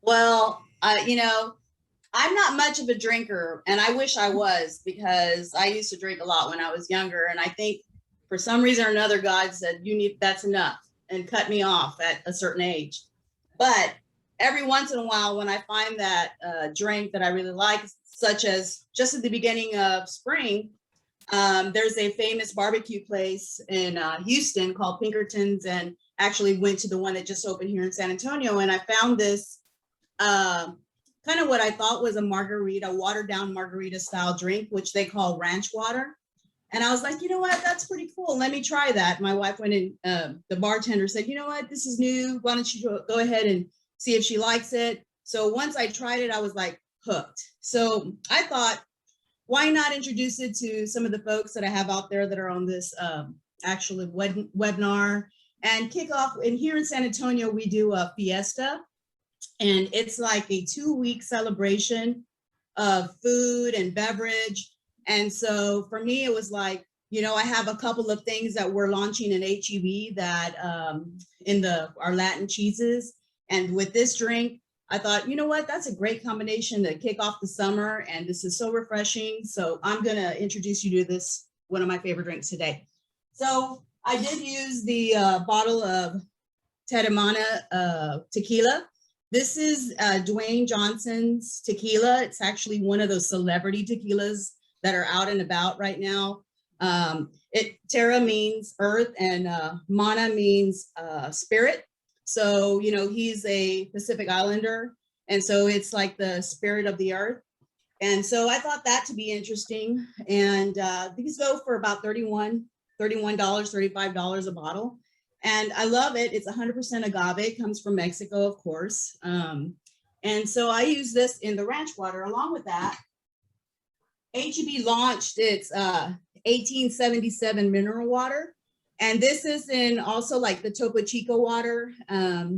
Well, I'm not much of a drinker, and I wish I was because I used to drink a lot when I was younger. And I think for some reason or another, God said, that's enough and cut me off at a certain age. But every once in a while, when I find that drink that I really like, such as just at the beginning of spring, there's a famous barbecue place in Houston called Pinkerton's, and actually went to the one that just opened here in San Antonio. And I found this uh, kind of what I thought was a margarita, watered down margarita style drink, which they call ranch water. And I was like, you know what, that's pretty cool. Let me try that. My wife went in, the bartender said, you know what, this is new. Why don't you go ahead and see if she likes it? So once I tried it, I was like hooked. So I thought, why not introduce it to some of the folks that I have out there that are on this actually webinar and kick off. And here in San Antonio, we do a fiesta, and it's like a 2-week celebration of food and beverage. And so for me, it was like, I have a couple of things that we're launching in HEB that in our Latin cheeses. And with this drink, I thought, you know what, that's a great combination to kick off the summer. And this is so refreshing. So I'm going to introduce you to this, one of my favorite drinks today. So I did use the bottle of Teremana tequila. This is Dwayne Johnson's tequila. It's actually one of those celebrity tequilas that are out and about right now. Terra means earth, and Mana means spirit. So, he's a Pacific Islander. And so it's like the spirit of the earth. And so I thought that to be interesting. And these go for about $31, $35 a bottle. And I love it. It's 100% agave. It comes from Mexico, of course. And so I use this in the ranch water. Along with that, HEB launched its 1877 mineral water. And this is in also like the Topo Chico water.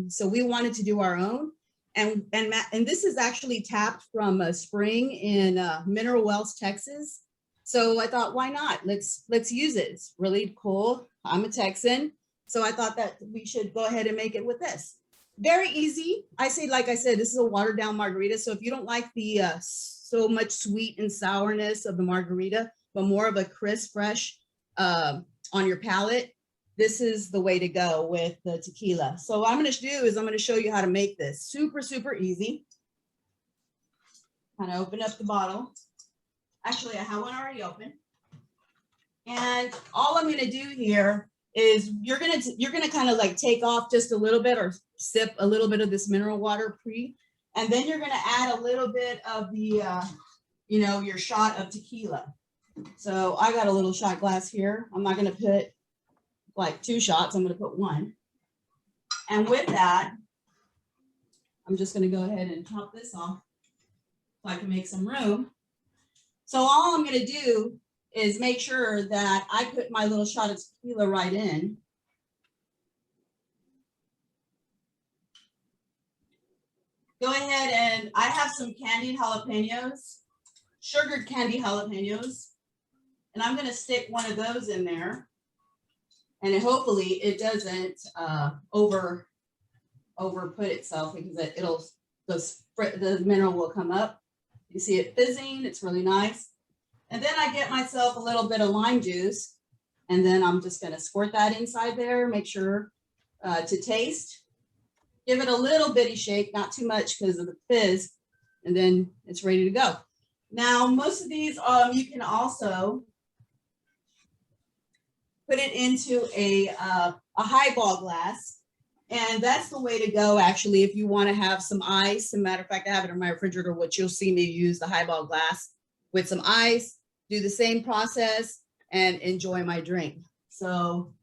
So we wanted to do our own. And this is actually tapped from a spring in Mineral Wells, Texas. So I thought, why not? Let's use it. It's really cool. I'm a Texan. So I thought that we should go ahead and make it with this. Very easy. Like I said, this is a watered down margarita. So if you don't like the so much sweet and sourness of the margarita, but more of a crisp, fresh on your palate, this is the way to go with the tequila. So what I'm going to do is I'm going to show you how to make this. Super, super easy. Kind of open up the bottle. Actually, I have one already open. And all I'm going to do here is you're gonna kind of like take off just a little bit or sip a little bit of this mineral water and then you're gonna add a little bit of the your shot of tequila. So I got a little shot glass here. I'm not gonna put like 2 shots. I'm gonna put 1. And with that, I'm just gonna go ahead and top this off so I can make some room. So all I'm gonna do is make sure that I put my little shot of tequila right in. Go ahead, and I have some candied jalapenos, sugared candied jalapenos, and I'm gonna stick one of those in there. And hopefully it doesn't over put itself, because the mineral will come up. You see it fizzing, it's really nice. And then I get myself a little bit of lime juice, and then I'm just going to squirt that inside there, make sure to taste. Give it a little bitty shake, not too much because of the fizz, and then it's ready to go. Now, most of these, you can also put it into a highball glass, and that's the way to go, actually, if you want to have some ice. As a matter of fact, I have it in my refrigerator, which you'll see me use the highball glass with some ice. Do the same process and enjoy my drink. So,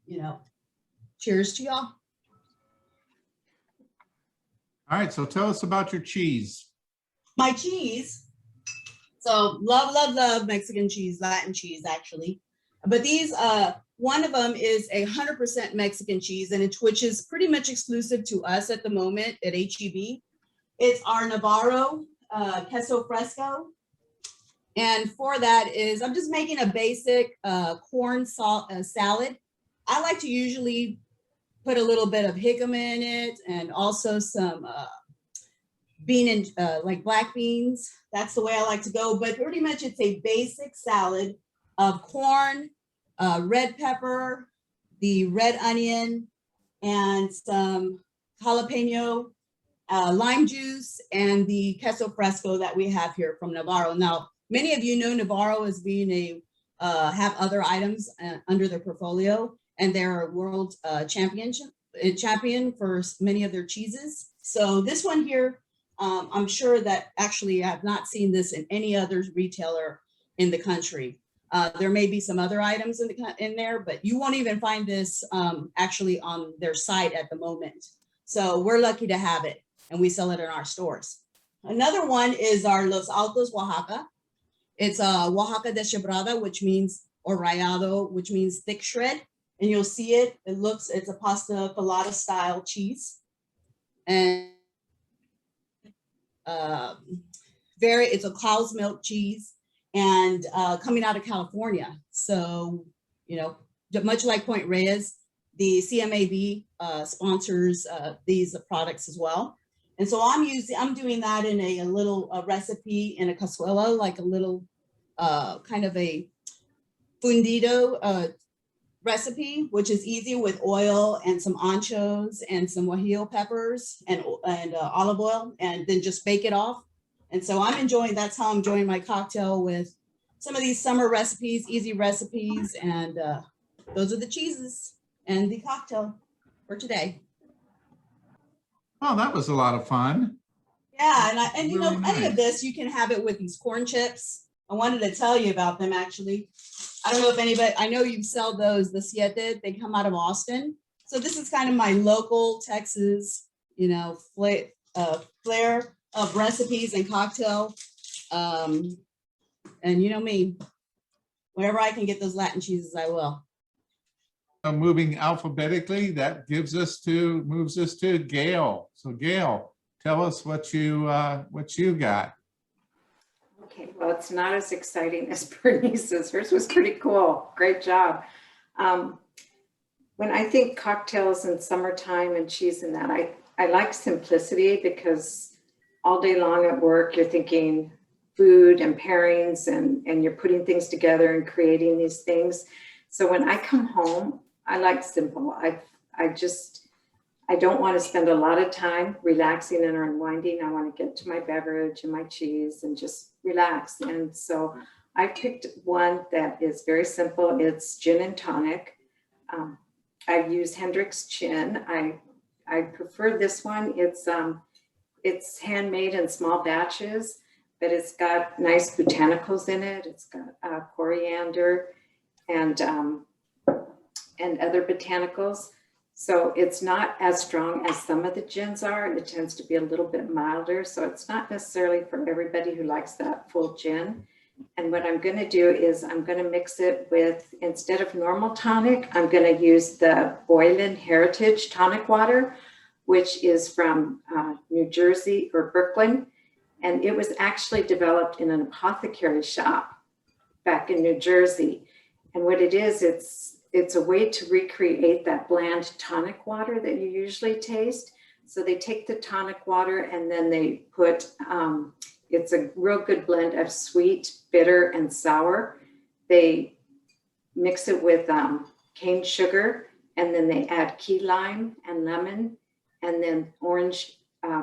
cheers to y'all. All right, so tell us about your cheese. My cheese. So love, love, love Mexican cheese, Latin cheese, actually. But these, one of them is 100% Mexican cheese, and which is pretty much exclusive to us at the moment at HEB. It's our Navarro Queso Fresco. And for that is, I'm just making a basic corn salad. I like to usually put a little bit of jicama in it, and also some bean and like black beans. That's the way I like to go. But pretty much it's a basic salad of corn, red pepper, the red onion, and some jalapeno, lime juice, and the queso fresco that we have here from Navarro. Now, many of you know Navarro as being a have other items under their portfolio, and they're a world champion for many of their cheeses. So this one here, I'm sure that actually I've not seen this in any other retailer in the country. There may be some other items in there, but you won't even find this actually on their site at the moment. So we're lucky to have it, and we sell it in our stores. Another one is our Los Altos, Oaxaca. It's Oaxaca Desebrado, which means, or rayado, which means thick shred. And you'll see it. It's a pasta filata style cheese. And it's a cow's milk cheese, and coming out of California. So, you know, much like Point Reyes, the CMAB sponsors these products as well. And so I'm doing that in a little recipe in a cazuela, like a little kind of a fundido recipe, which is easy with oil and some anchos and some guajillo peppers and olive oil, and then just bake it off. And so that's how I'm enjoying my cocktail with some of these summer recipes, easy recipes, and those are the cheeses and the cocktail for today. Oh, that was a lot of fun. Yeah, and you Really know, any nice. of this, you can have it with these corn chips. I wanted to tell you about them, actually. I don't know if anybody, I know you sell those, the Siete, they come out of Austin. So this is kind of my local Texas, you know, flair of recipes and cocktail. And you know me, whenever I can get those Latin cheeses, I will. Moving alphabetically, that moves us to Gayle. So Gayle, tell us what you got. Okay, well, it's not as exciting as Bernice's. Hers was pretty cool. Great job. When I think cocktails in summertime and cheese and that, I like simplicity, because all day long at work, you're thinking food and pairings, and you're putting things together and creating these things. So when I come home, I like simple. I don't want to spend a lot of time relaxing and unwinding. I want to get to my beverage and my cheese and just relax. And so I picked one that is very simple. It's gin and tonic. I use Hendrick's gin. I prefer this one. It's handmade in small batches, but it's got nice botanicals in it. It's got coriander and other botanicals. So it's not as strong as some of the gins are. It tends to be a little bit milder. So it's not necessarily for everybody who likes that full gin. And what I'm going to do is I'm going to mix it with, instead of normal tonic, I'm going to use the Boylan Heritage tonic water, which is from New Jersey or Brooklyn. And it was actually developed in an apothecary shop back in New Jersey. And what it is, it's a way to recreate that bland tonic water that you usually taste. So they take the tonic water and then they put, it's a real good blend of sweet, bitter, and sour. They mix it with cane sugar, and then they add key lime and lemon, and then orange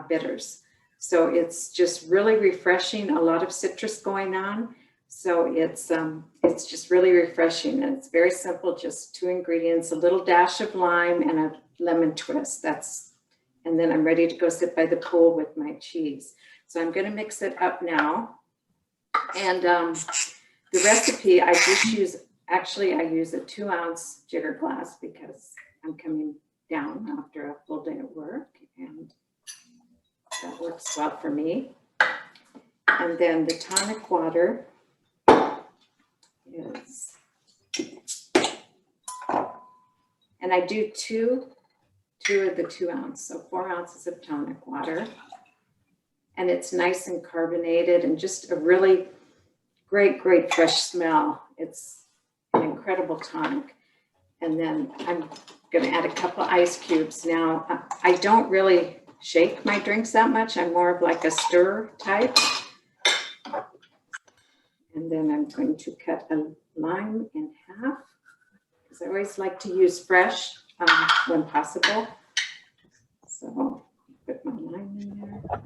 bitters. So it's just really refreshing, a lot of citrus going on. So it's just really refreshing, and it's very simple, just 2 ingredients, a little dash of lime and a lemon twist. And then I'm ready to go sit by the pool with my cheese. So I'm going to mix it up now. And the recipe, I use a 2-ounce jigger glass because I'm coming down after a full day at work, and that works well for me. And then the tonic water is, and I do two of the 2 ounce, so 4 ounces of tonic water. And it's nice and carbonated and just a really great fresh smell. It's an incredible tonic. And then I'm going to add a couple ice cubes. Now, I don't really shake my drinks that much. I'm more of like a stir type. And then I'm going to cut a lime in half, because I always like to use fresh when possible. So put my lime in there.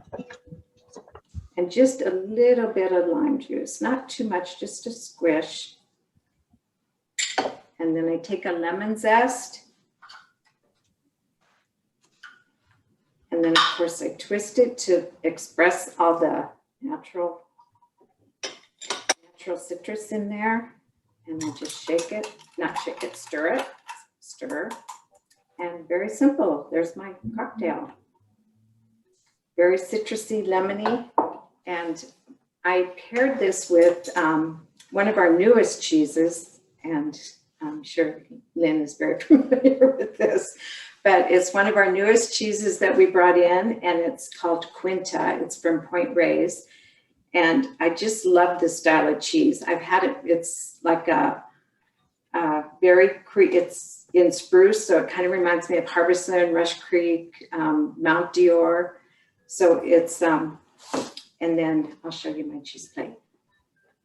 And just a little bit of lime juice, not too much, just a squish. And then I take a lemon zest. And then of course I twist it to express all the natural citrus in there. And I just shake it, not shake it, stir it, stir. And very simple, there's my cocktail. Very citrusy, lemony. And I paired this with one of our newest cheeses, and I'm sure Lynn is very familiar with this, but it's one of our newest cheeses that we brought in, and it's called Quinta. It's from Point Reyes. And I just love this style of cheese. I've had it, it's like it's in spruce, so it kind of reminds me of Harbison, Rush Creek, Mount Dior. So it's, and then I'll show you my cheese plate.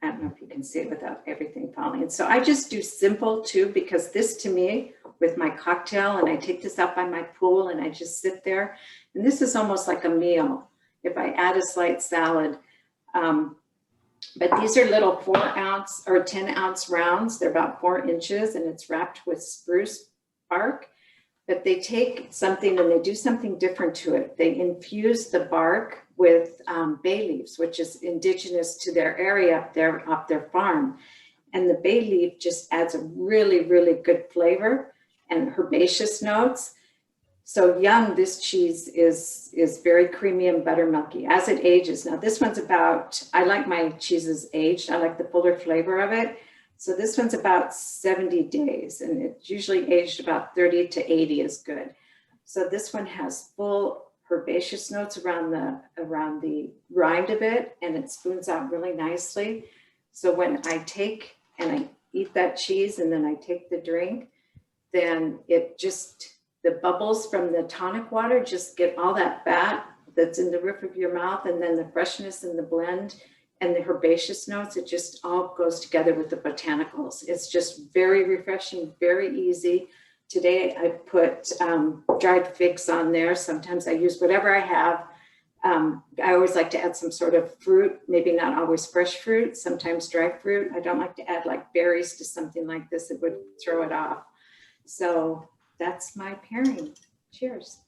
I don't know if you can see it without everything falling. So I just do simple too, because this to me, with my cocktail, and I take this out by my pool and I just sit there. And this is almost like a meal if I add a slight salad. But these are little 4-ounce or 10-ounce rounds. They're about 4 inches, and it's wrapped with spruce bark. But they take something and they do something different to it. They infuse the bark with bay leaves, which is indigenous to their area up there, off their farm. And the bay leaf just adds a really, really good flavor and herbaceous notes. So young, this cheese is very creamy and buttermilky as it ages. Now this one's about, I like my cheeses aged. I like the fuller flavor of it. So this one's about 70 days, and it's usually aged about 30 to 80 is good. So this one has full herbaceous notes around the rind of it, and it spoons out really nicely. So when I take and I eat that cheese and then I take the drink, then it just, the bubbles from the tonic water just get all that fat that's in the roof of your mouth, and then the freshness in the blend and the herbaceous notes, it just all goes together with the botanicals. It's just very refreshing, very easy. Today I put dried figs on there. Sometimes I use whatever I have. I always like to add some sort of fruit, maybe not always fresh fruit, sometimes dry fruit. I don't like to add like berries to something like this. It would throw it off. So that's my pairing. Cheers.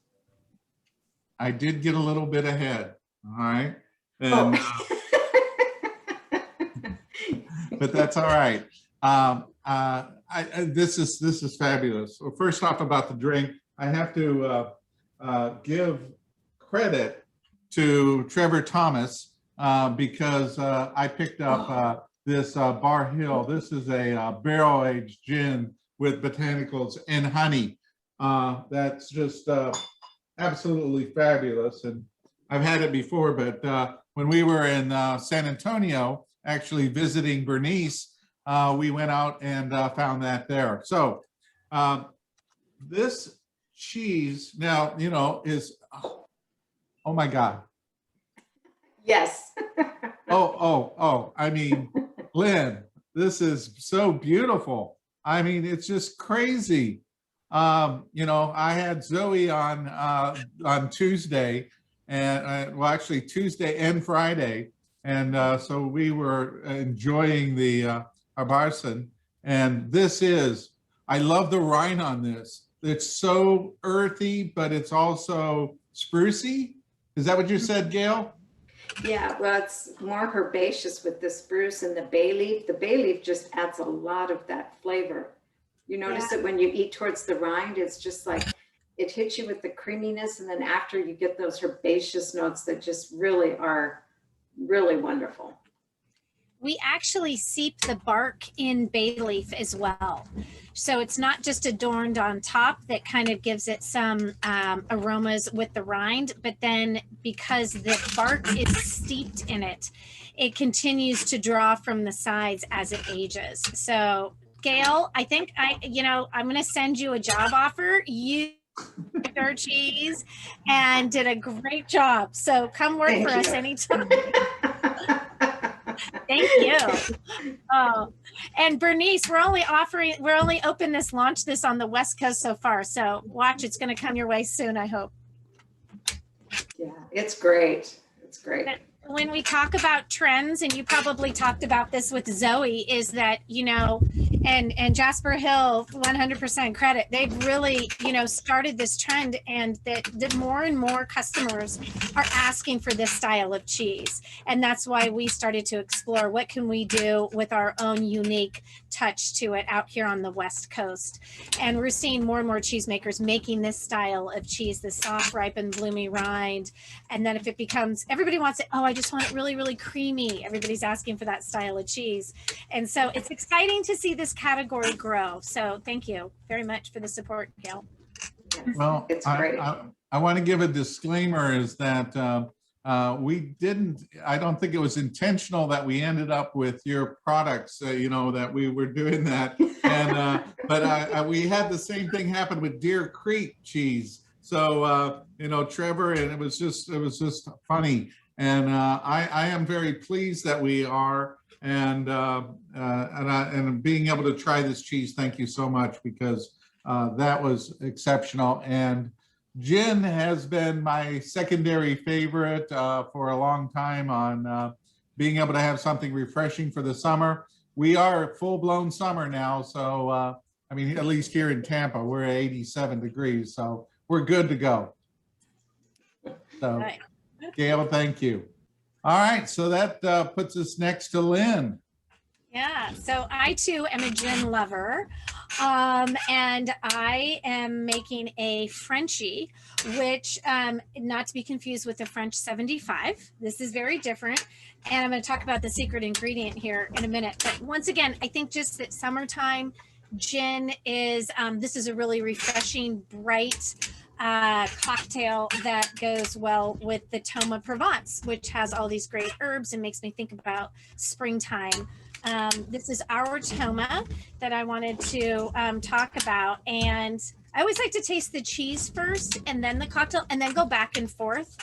I did get a little bit ahead, all right? And, but that's all right. This is fabulous. Well, first off, about the drink, I have to give credit to Trevor Thomas because I picked up this Bar Hill. This is a barrel-aged gin with botanicals and honey. That's just absolutely fabulous. And I've had it before, but when we were in San Antonio, actually visiting Bernice, we went out and found that there. So this cheese now, you know, is, oh my God. Yes. Oh, I mean, Lynn, this is so beautiful. I mean, it's just crazy. You know, I had Zoe on Tuesday, and well, actually Tuesday and Friday. And so we were enjoying the Arbarson, and this is, I love the rind on this. It's so earthy, but it's also sprucey. Is that what you said, Gayle? Yeah, well, it's more herbaceous with the spruce and the bay leaf. The bay leaf just adds a lot of that flavor. You notice that when you eat towards the rind, it's just like, it hits you with the creaminess, and then after you get those herbaceous notes that just really are really wonderful. We actually seep the bark in bay leaf as well. So it's not just adorned on top that kind of gives it some aromas with the rind, but then because the bark is steeped in it, it continues to draw from the sides as it ages. So Gayle, I think I'm going to send you a job offer. You our cheese and did a great job. So come work Thank for us you. anytime. Thank you. Oh, and Bernice, we're only open this, launch this on the West Coast so far. So watch, it's going to come your way soon, I hope. Yeah, it's great. It's great. When we talk about trends, and you probably talked about this with Zoe, is that, you know, and Jasper Hill, 100% credit. They've really, you know, started this trend, and that more and more customers are asking for this style of cheese. And that's why we started to explore what can we do with our own unique touch to it out here on the West Coast. And we're seeing more and more cheesemakers making this style of cheese, the soft, ripened, bloomy rind. And then if it becomes, everybody wants it, oh, I just want it really, really creamy. Everybody's asking for that style of cheese. And so it's exciting to see this category grow. So thank you very much for the support, Gail. Yes, Well, it's great. I want to give a disclaimer is that I don't think it was intentional that we ended up with your products, you know, that we were doing that. And, but we had the same thing happen with Deer Creek cheese. So, you know, Trevor, and it was just funny. And I am very pleased that we are, and being able to try this cheese. Thank you so much, because that was exceptional. And gin has been my secondary favorite for a long time on being able to have something refreshing for the summer. We are full-blown summer now, so I mean, at least here in Tampa, we're at 87 degrees, so we're good to go. So. Right. Gail, thank you. All right, so that puts us next to Lynn. Yeah, so I too am a gin lover, and I am making a Frenchie, which not to be confused with the French 75. This is very different, and I'm going to talk about the secret ingredient here in a minute. But once again, I think just that summertime gin is, this is a really refreshing, bright cocktail that goes well with the TomaProvenece, which has all these great herbs and makes me think about springtime. This is our Toma that I wanted to talk about. And I always like to taste the cheese first and then the cocktail and then go back and forth,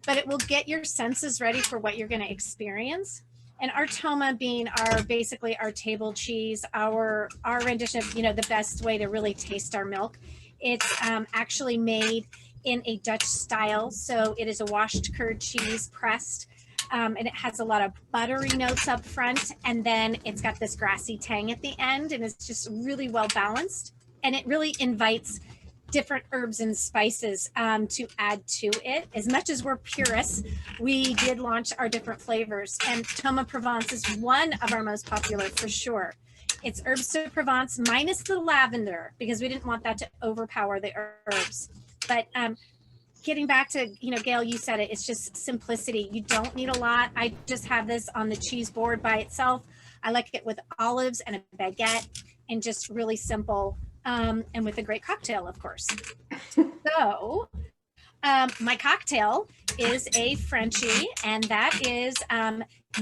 but it will get your senses ready for what you're going to experience. And our Toma being basically our table cheese, our rendition of, you know, the best way to really taste our milk. It's actually made in a Dutch style. So it is a washed curd cheese pressed, and it has a lot of buttery notes up front. And then it's got this grassy tang at the end, and it's just really well balanced. And it really invites different herbs and spices to add to it. As much as we're purists, we did launch our different flavors, and TomaProvenece is one of our most popular for sure. It's herbs de Provence minus the lavender, because we didn't want that to overpower the herbs. But getting back to, you know, Gail, you said it, it's just simplicity. You don't need a lot. I just have this on the cheese board by itself. I like it with olives and a baguette, and just really simple, and with a great cocktail, of course. So my cocktail is a Frenchie, and that is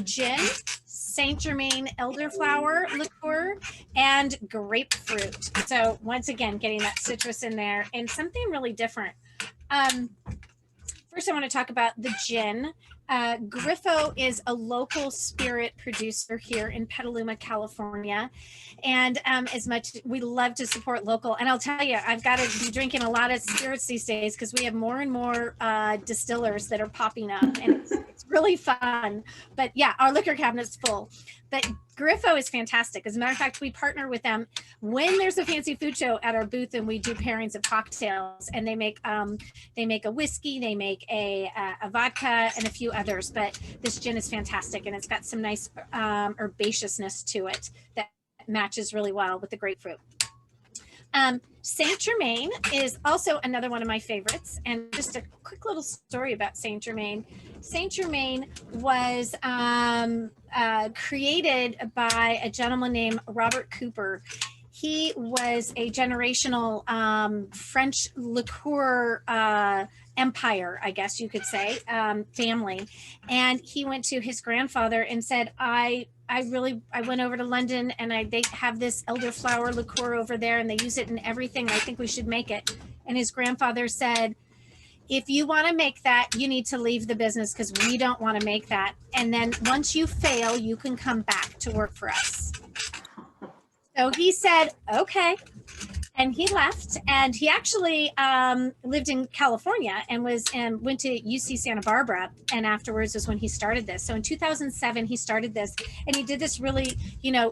gin, Saint Germain elderflower liqueur, and grapefruit. So once again, getting that citrus in there and something really different. First, I want to talk about the gin. Grifo is a local spirit producer here in Petaluma, California. And as much, we love to support local. And I'll tell you, I've got to be drinking a lot of spirits these days because we have more and more distillers that are popping up. And it's really fun. But yeah, our liquor cabinet's full. But Grifo is fantastic. As a matter of fact, we partner with them when there's a fancy food show at our booth, and we do pairings of cocktails. And they make a whiskey, they make a vodka, and a few others. But this gin is fantastic, and it's got some nice herbaceousness to it that matches really well with the grapefruit. Saint Germain is also another one of my favorites. And just a quick little story about Saint Germain. Saint Germain was created by a gentleman named Robert Cooper. He was a generational French liqueur empire, I guess you could say, family. And he went to his grandfather and said, I went over to London and they have this elderflower liqueur over there and they use it in everything. I think we should make it. And his grandfather said, if you want to make that, you need to leave the business because we don't want to make that. And then once you fail, you can come back to work for us. So he said, okay. And he left, and he actually lived in California and went to UC Santa Barbara. And afterwards is when he started this. So in 2007, he started this, and he did this really,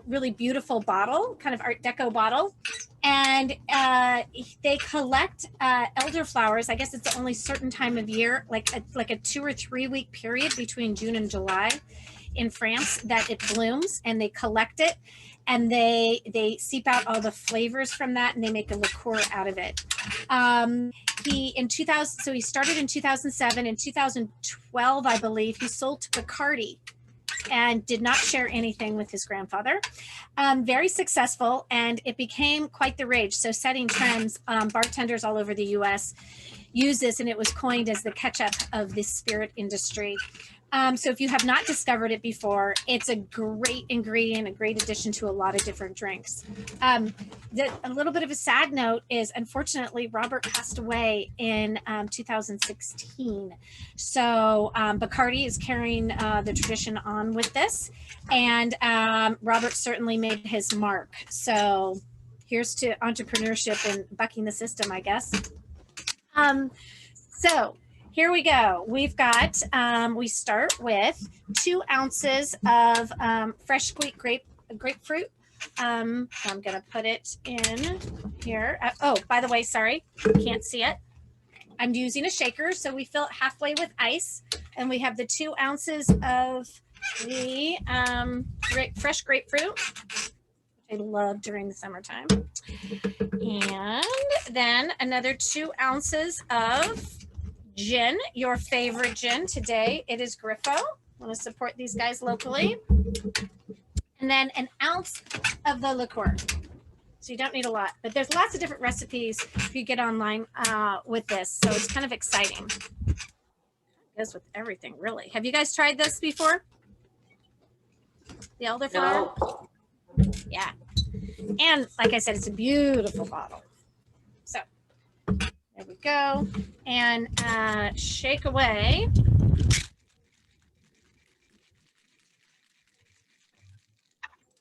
really beautiful bottle, kind of Art Deco bottle. And they collect elderflowers. I guess it's only certain time of year, like a 2 or 3 week period between June and July in France that it blooms, and they collect it. And they seep out all the flavors from that, and they make a liqueur out of it. He started in 2007. In 2012, I believe, he sold to Bacardi and did not share anything with his grandfather. Very successful, and it became quite the rage. So setting trends, bartenders all over the US use this, and it was coined as the ketchup of the spirit industry. So if you have not discovered it before, it's a great ingredient, a great addition to a lot of different drinks. A little bit of a sad note is, unfortunately, Robert passed away in 2016. So Bacardi is carrying the tradition on with this, and Robert certainly made his mark. So here's to entrepreneurship and bucking the system, I guess. So here we go. We've got, we start with 2 ounces of fresh squeezed grapefruit. I'm going to put it in here. Oh, by the way, sorry, can't see it. I'm using a shaker, so we fill it halfway with ice. And we have the 2 ounces of the fresh grapefruit, which I love during the summertime. And then another 2 ounces of gin, your favorite gin today. It is Grifo. I want to support these guys locally. And then an ounce of the liqueur. So you don't need a lot, but there's lots of different recipes if you get online with this. So it's kind of exciting. It goes with everything, really. Have you guys tried this before? The elderflower? No. Yeah. And like I said, it's a beautiful bottle. So there we go. And shake away.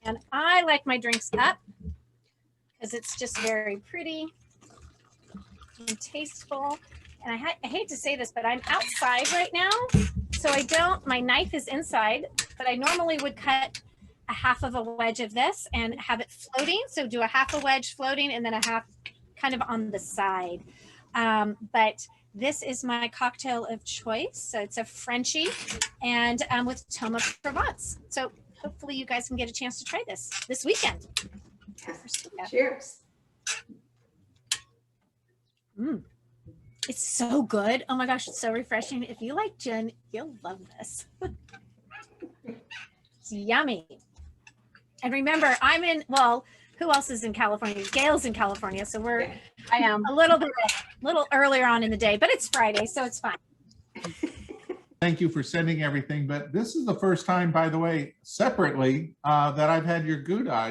And I like my drinks up because it's just very pretty and tasteful. And I hate to say this, but I'm outside right now. So my knife is inside, but I normally would cut a half of a wedge of this and have it floating. So do a half a wedge floating and then a half kind of on the side. But this is my cocktail of choice. So it's a Frenchie and with TomaProvenece. So hopefully you guys can get a chance to try this weekend. Cheers. It's so good. Oh my gosh, it's so refreshing. If you like gin, you'll love this. It's yummy. And remember, who else is in California? Gayle's in California. So I am a little earlier on in the day, but it's Friday, so it's fine. Thank you for sending everything. But this is the first time, by the way, separately, that I've had your Gouda. I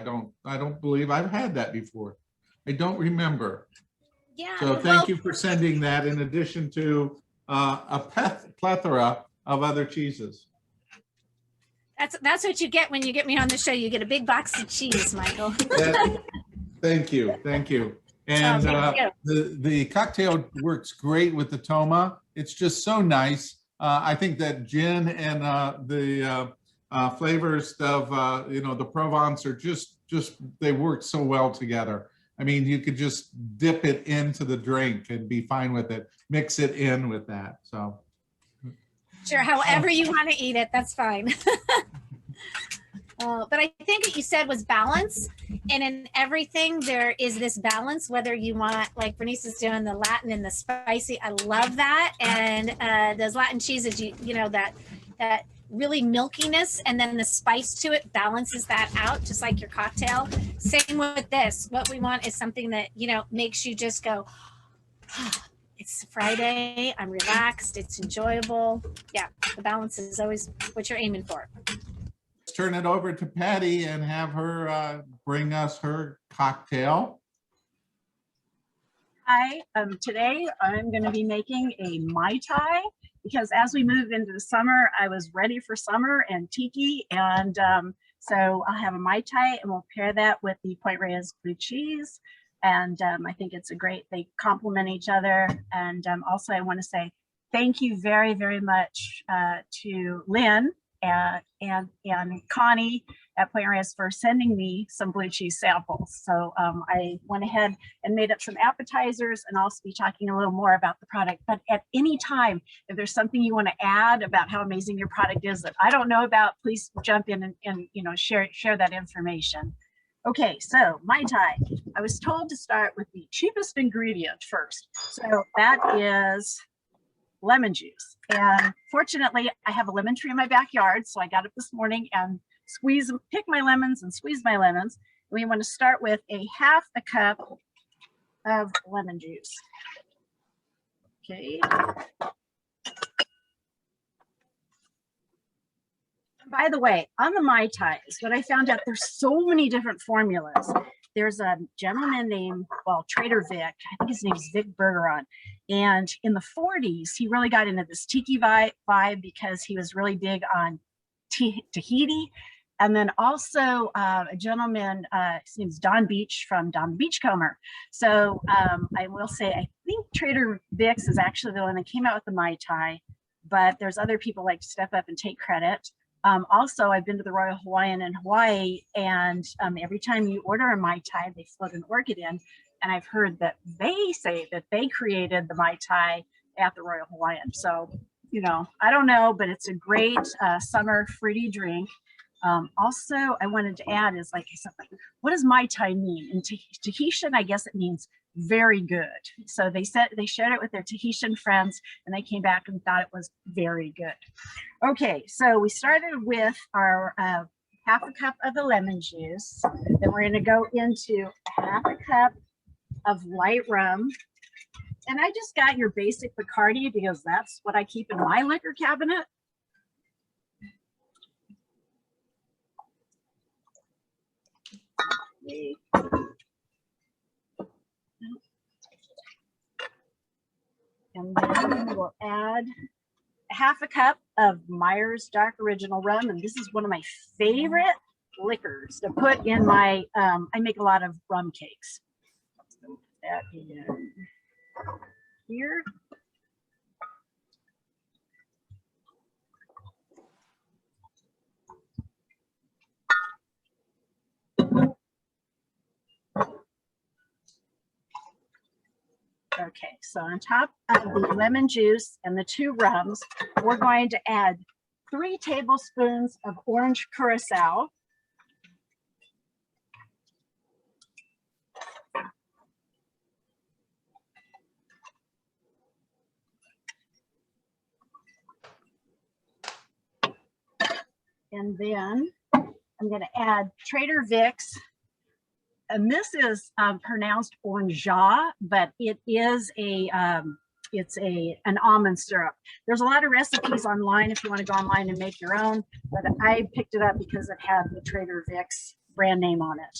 don't believe I've had that before. I don't remember. Yeah. So thank you for sending that, in addition to a plethora of other cheeses. That's what you get when you get me on the show. You get a big box of cheese, Michael. Thank you. And the cocktail works great with the Toma. It's just so nice. I think that gin and the flavors of the Provence are just they work so well together. I mean, you could just dip it into the drink and be fine with it. Mix it in with that. So sure, however you want to eat it, that's fine. But I think what you said was balance, and in everything there is this balance, whether you want, like Bernice is doing, the Latin and the spicy. I love that. And those Latin cheeses, you know, that really milkiness, and then the spice to it balances that out, just like your cocktail. Same with this. What we want is something that, you know, makes you just go, oh, It's Friday. I'm relaxed. It's enjoyable. Yeah, the balance is always what you're aiming for. Let's turn it over to Patty and have her bring us her cocktail. Hi, today I'm going to be making a Mai Tai because as we move into the summer, I was ready for summer and tiki. And so I'll have a Mai Tai and we'll pair that with the Point Reyes blue cheese. And I think it's a great, they complement each other. And also I want to say thank you very, very much to Lynn and Connie at Point Reyes for sending me some blue cheese samples. So I went ahead and made up some appetizers and also be talking a little more about the product. But at any time, if there's something you want to add about how amazing your product is that I don't know about, please jump in and you know, share that information. Okay, so Mai Tai. I was told to start with the cheapest ingredient first. So that is lemon juice. And fortunately, I have a lemon tree in my backyard. So I got up this morning and pick my lemons and squeeze my lemons. We want to start with a half a cup of lemon juice. Okay. By the way, on the Mai Tais, what I found out, there's so many different formulas. There's a gentleman named, well, Trader Vic, I think his name's Vic Bergeron. And in the 40s, he really got into this tiki vibe because he was really big on Tahiti. And then also a gentleman, his name's Don Beach from Don Beachcomber. So I will say, I think Trader Vic's is actually the one that came out with the Mai Tai, but there's other people like to step up and take credit. Also, I've been to the Royal Hawaiian in Hawaii, and every time you order a Mai Tai, they float an orchid in. And I've heard that they say that they created the Mai Tai at the Royal Hawaiian. So, you know, I don't know, but it's a great summer fruity drink. Also, I wanted to add is, like I said, what does Mai Tai mean? In Tahitian, I guess it means very good. So they said they shared it with their Tahitian friends and they came back and thought it was very good. Okay, so we started with our half a cup of the lemon juice. Then we're going to go into half a cup of light rum. And I just got your basic Bacardi because that's what I keep in my liquor cabinet. And then we'll add half a cup of Myers Dark Original Rum. And this is one of my favorite liquors to put in my, I make a lot of rum cakes. So put that in here. Okay, so on top of the lemon juice and the 2 rums, we're going to add 3 tablespoons of orange curacao. And then I'm going to add Trader Vic's. And this is pronounced orangeat, but it is an almond syrup. There's a lot of recipes online if you want to go online and make your own, but I picked it up because it had the Trader Vic's brand name on it.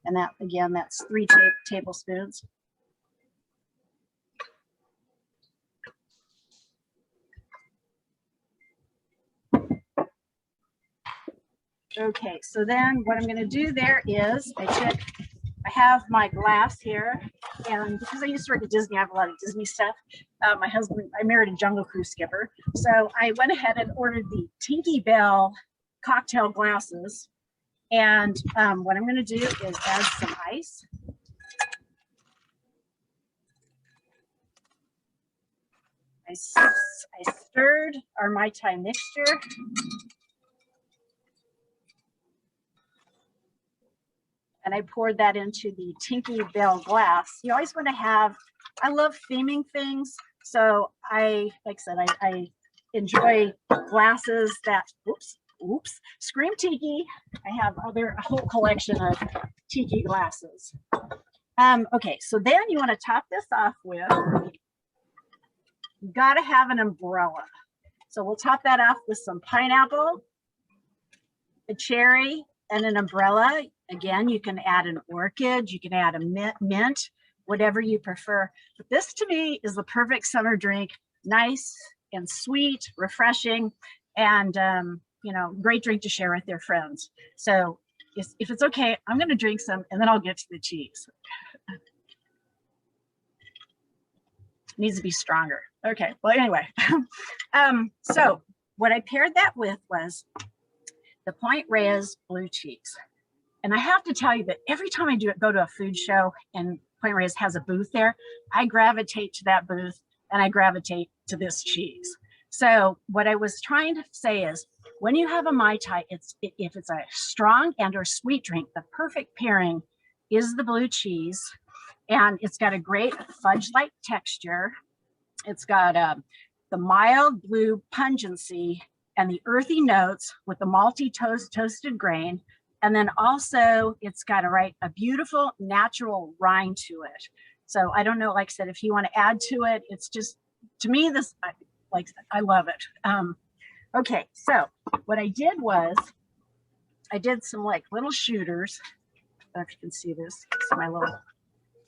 And that, again, that's 3 tablespoons. Okay, so then what I'm going to do there is I have my glass here, and because I used to work at Disney, I have a lot of Disney stuff. My husband, I married a Jungle Cruise skipper, so I went ahead and ordered the Tinky Bell cocktail glasses. And what I'm going to do is add some ice. I stirred our Mai Tai mixture. And I poured that into the Tinky Bell glass. You always want to have, I love theming things. So like I said, I enjoy glasses that, oops, scream tiki. I have a whole collection of tiki glasses. Okay, so then you want to top this off with you gotta have an umbrella. So we'll top that off with some pineapple, a cherry, and an umbrella. Again, you can add an orchid, you can add a mint, whatever you prefer. But this to me is the perfect summer drink. Nice and sweet, refreshing, and you know, great drink to share with your friends. So if it's okay, I'm gonna drink some and then I'll get to the cheese. Needs to be stronger. Okay, well anyway. So what I paired that with was the Point Reyes blue cheese. And I have to tell you that every time I go to a food show and Point Reyes has a booth there, I gravitate to that booth and I gravitate to this cheese. So what I was trying to say is, when you have a Mai Tai, if it's a strong and or sweet drink, the perfect pairing is the blue cheese. And it's got a great fudge-like texture. It's got the mild blue pungency and the earthy notes with the malty toasted grain. And then also it's got a beautiful natural rind to it. So I don't know, like I said, if you want to add to it, it's just, to me, this, like I love it. Okay, so what I did was, I did some like little shooters. I don't know if you can see this. It's my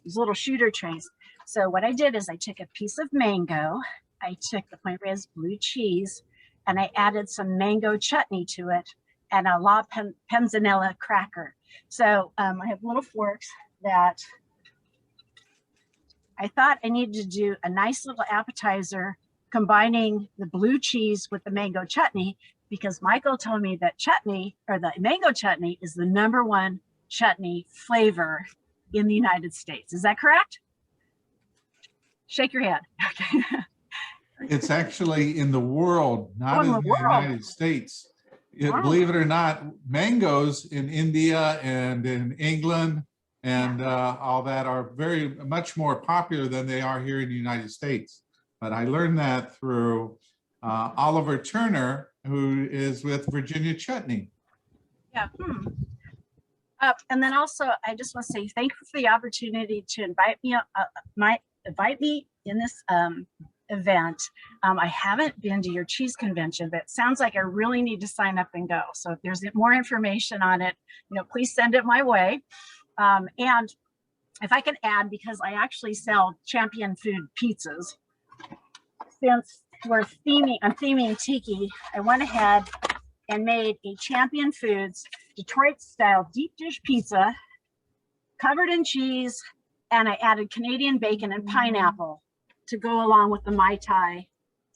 these little shooter trays. So what I did is I took a piece of mango, I took the Point Reyes blue cheese, and I added some mango chutney to it, and a La Panzanella cracker. So I have little forks that I thought I needed to do a nice little appetizer combining the blue cheese with the mango chutney, because Michael told me that chutney, or the mango chutney, is the #1 chutney flavor in the United States. Is that correct? Shake your head. Okay. It's actually in the world, not in the United States. Wow. Believe it or not, mangoes in India and in England and all that are very much more popular than they are here in the United States. But I learned that through Oliver Turner, who is with Virginia Chutney. Yeah. And then also, I just want to say thank you for the opportunity to invite me in this event. I haven't been to your cheese convention, but it sounds like I really need to sign up and go. So if there's more information on it, please send it my way. And if I can add, because I actually sell Champion Food pizzas, since I'm theming tiki, I went ahead and made a Champion Foods Detroit style deep dish pizza covered in cheese, and I added Canadian bacon and pineapple to go along with the Mai Tai.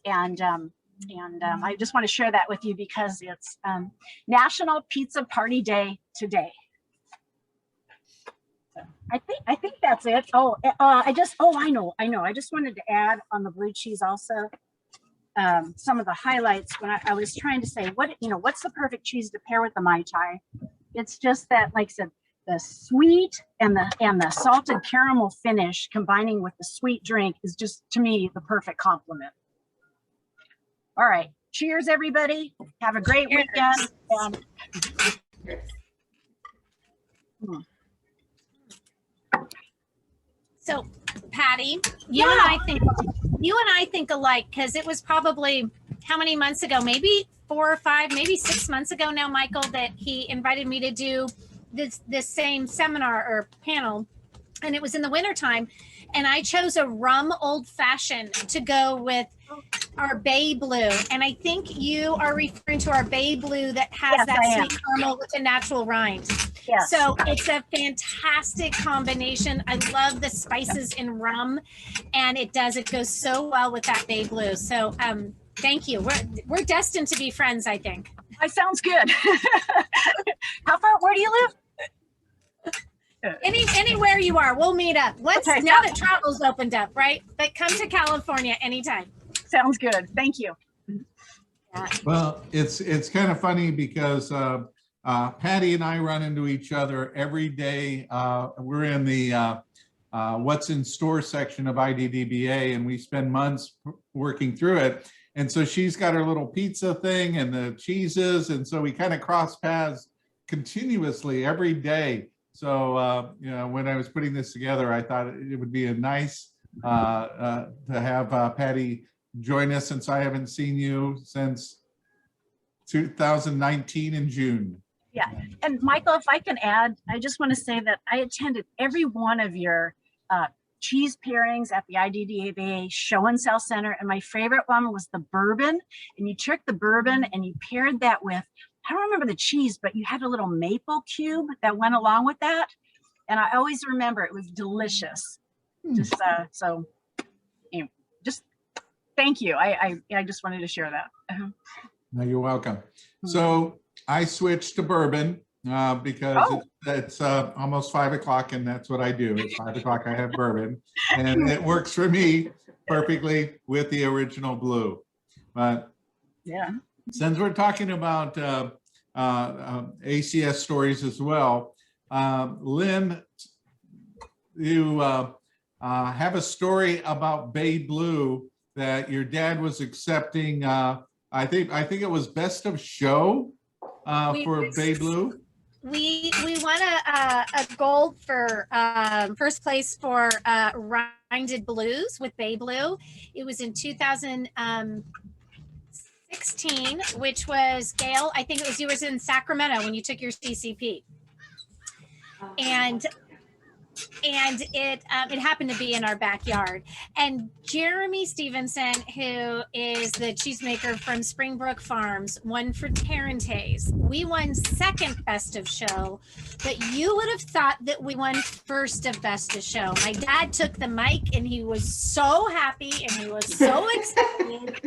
And I just want to share that with you because it's National Pizza Party Day today. So I think that's it. I know. I just wanted to add on the blue cheese also some of the highlights when I was trying to say what's the perfect cheese to pair with the Mai Tai. It's just that, like I said, the sweet and the salted caramel finish combining with the sweet drink is just, to me, the perfect complement. All right, cheers everybody. Have a great weekend. So, Patty, you and I think alike, because it was probably how many months ago? Maybe 4 or 5, maybe 6 months ago now, Michael, that he invited me to do this same seminar or panel, and it was in the wintertime, and I chose a rum old fashioned to go with our bay blue, and I think you are referring to our bay blue that has that sweet caramel with a natural rind. Yes. So it's a fantastic combination. I love the spices in rum, and it goes so well with that bay blue. So thank you. We're destined to be friends, I think. That sounds good. Where do you live? Anywhere you are, we'll meet up. Now that travel's opened up, right? But come to California anytime. Sounds good. Thank you. Yeah. Well, it's kind of funny because Patty and I run into each other every day. We're in the what's in store section of IDDBA, and we spend months working through it. And so she's got her little pizza thing and the cheeses, and so we kind of cross paths continuously every day. So when I was putting this together, I thought it would be a nice to have Patty join us since I haven't seen you since 2019 in June. Yeah. And Michael, if I can add, I just want to say that I attended every one of your cheese pairings at the IDDABA Show and Sell Center. And my favorite one was the bourbon. And you took the bourbon and you paired that with, I don't remember the cheese, but you had a little maple cube that went along with that. And I always remember it was delicious. Just so, you know, just thank you. I just wanted to share that. No, you're welcome. So I switched to bourbon because it's almost 5 o'clock, and that's what I do. It's 5 o'clock, I have bourbon, and it works for me perfectly with the original blue. But Yeah. since we're talking about ACS stories as well, Lynn, you have a story about Bay Blue that your dad was accepting. I think it was Best of Show for Bay Blue. We won a gold for first place for Rinded Blues with Bay Blue. It was in 2016, which was Gayle. I think it was you was in Sacramento when you took your CCP, and it happened to be in our backyard. And Jeremy Stevenson, who is the cheesemaker from Springbrook Farms, won for Tarentaise. We won second Best of Show, but you would have thought that we won first of Best of Show. My dad took the mic and he was so happy and he was so excited.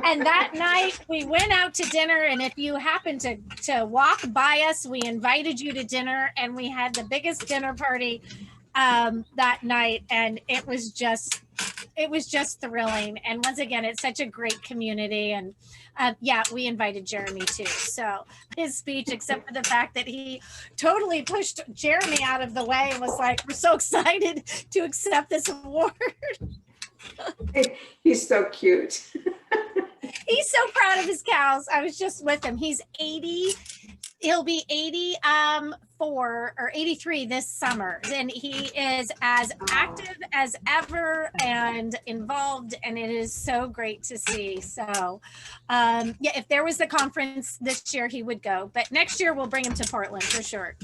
And that night we went out to dinner, and if you happened to walk by us, we invited you to dinner, and we had the biggest dinner party that night, and it was just thrilling. And once again, it's such a great community. And yeah, we invited Jeremy too. So his speech, except for the fact that he totally pushed Jeremy out of the way and was like, we're so excited to accept this award. He's so cute. He's so proud of his cows. I was just with him. He's 80. He'll be 84 or 83 this summer. And he is as active as ever and involved. And it is so great to see. So yeah, if there was the conference this year, he would go. But next year we'll bring him to Portland for sure.